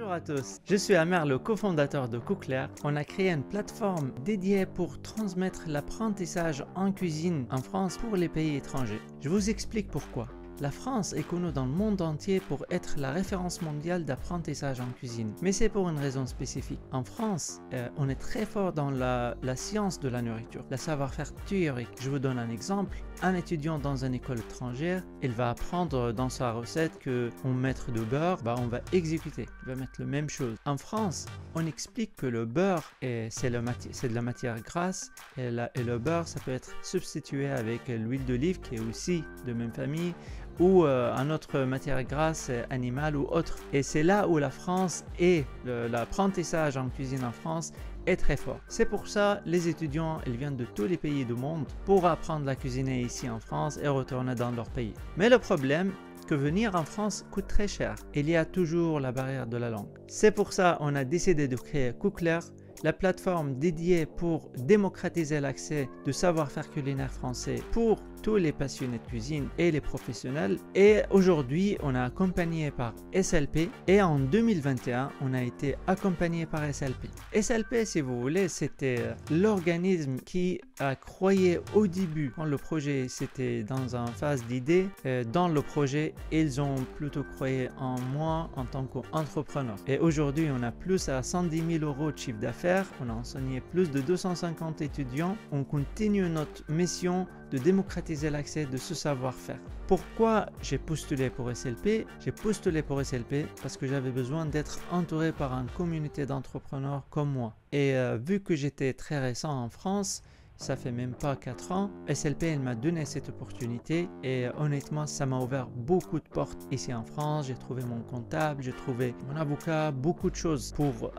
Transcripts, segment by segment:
Bonjour à tous, je suis Amer, le cofondateur de Cookler. On a créé une plateforme dédiée pour transmettre l'apprentissage en cuisine en France pour les pays étrangers. Je vous explique pourquoi. La France est connue dans le monde entier pour être la référence mondiale d'apprentissage en cuisine. Mais c'est pour une raison spécifique. En France, on est très fort dans la science de la nourriture, le savoir-faire théorique. Je vous donne un exemple. Un étudiant dans une école étrangère, il va apprendre dans sa recette qu'on mettre du beurre, on va exécuter. Il va mettre la même chose. En France, on explique que le beurre, c'est de la matière grasse et le beurre, ça peut être substitué avec l'huile d'olive qui est aussi de même famille, ou une autre matière grasse animale ou autre. Et c'est là où la France et l'apprentissage en cuisine en France est très fort. C'est pour ça les étudiants ils viennent de tous les pays du monde pour apprendre à cuisiner ici en France et retourner dans leur pays. Mais le problème, que venir en France coûte très cher. Il y a toujours la barrière de la langue. C'est pour ça qu'on a décidé de créer Cookler, la plateforme dédiée pour démocratiser l'accès du savoir-faire culinaire français pour tous les passionnés de cuisine et les professionnels. Et aujourd'hui, on est accompagné par SLP et en 2021, on a été accompagné par SLP. SLP, si vous voulez, c'était l'organisme qui a croyé au début, quand le projet c'était dans une phase d'idée, dans le projet, ils ont plutôt croyé en moi en tant qu'entrepreneur. Et aujourd'hui, on a plus à 110 000 € de chiffre d'affaires, on a enseigné plus de 250 étudiants, on continue notre mission de démocratiser l'accès de ce savoir-faire. Pourquoi j'ai postulé pour SLP? J'ai postulé pour SLP parce que j'avais besoin d'être entouré par une communauté d'entrepreneurs comme moi. Et vu que j'étais très récent en France, ça fait même pas 4 ans, SLP elle m'a donné cette opportunité et honnêtement ça m'a ouvert beaucoup de portes ici en France. J'ai trouvé mon comptable, j'ai trouvé mon avocat, beaucoup de choses pour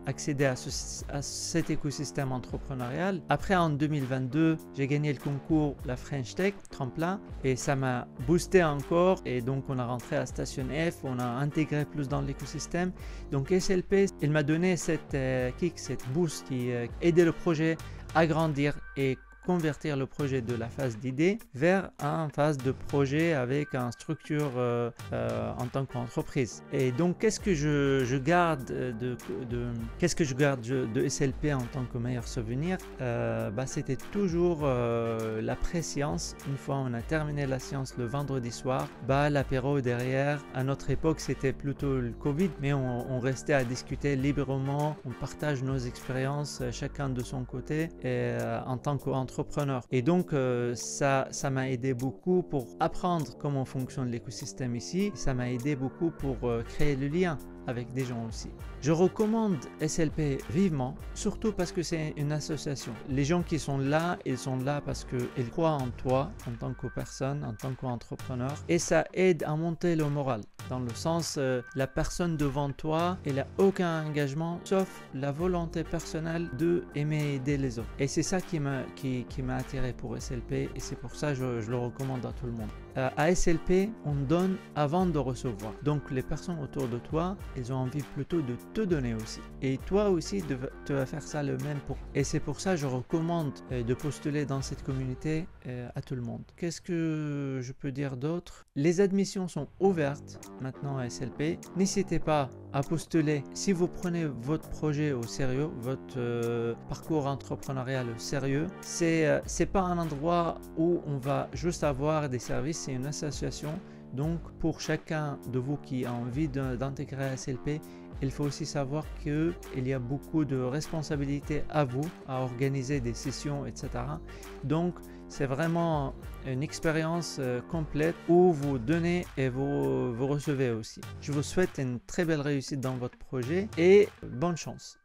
accéder à cet écosystème entrepreneurial. Après en 2022, j'ai gagné le concours la French Tech tremplin et ça m'a boosté encore et donc on a rentré à Station F, on a intégré plus dans l'écosystème. Donc SLP, il m'a donné cette kick, cette boost qui aidait le projet à grandir et convertir le projet de la phase d'idée vers une phase de projet avec une structure en tant qu'entreprise. Et donc qu'est-ce que je garde de SLP en tant que meilleur souvenir? C'était toujours la pré-séance. Une fois on a terminé la séance le vendredi soir, l'apéro derrière. À notre époque c'était plutôt le Covid, mais on restait à discuter librement, on partage nos expériences chacun de son côté et en tant qu'entrepreneur. Et donc ça m'a aidé beaucoup pour apprendre comment fonctionne l'écosystème ici. Ça m'a aidé beaucoup pour créer le lien avec des gens aussi. Je recommande SLP vivement, surtout parce que c'est une association. Les gens qui sont là, ils sont là parce qu'ils croient en toi, en tant que personne, en tant qu'entrepreneur. Et ça aide à monter le moral. Dans le sens, la personne devant toi, elle n'a aucun engagement, sauf la volonté personnelle de aimer aider les autres. Et c'est ça qui m'a attiré pour SLP et c'est pour ça que je le recommande à tout le monde. À SLP, on donne avant de recevoir. Donc les personnes autour de toi, ils ont envie plutôt de te donner aussi. Et toi aussi, tu vas faire ça le même pour. Et c'est pour ça que je recommande de postuler dans cette communauté à tout le monde. Qu'est-ce que je peux dire d'autre? Les admissions sont ouvertes maintenant à SLP. N'hésitez pas à postuler si vous prenez votre projet au sérieux, votre parcours entrepreneurial au sérieux. C'est pas un endroit où on va juste avoir des services, c'est une association. Donc pour chacun de vous qui a envie d'intégrer SLP, il faut aussi savoir qu'il y a beaucoup de responsabilités à vous, à organiser des sessions, etc. Donc c'est vraiment une expérience complète où vous donnez et vous recevez aussi. Je vous souhaite une très belle réussite dans votre projet et bonne chance.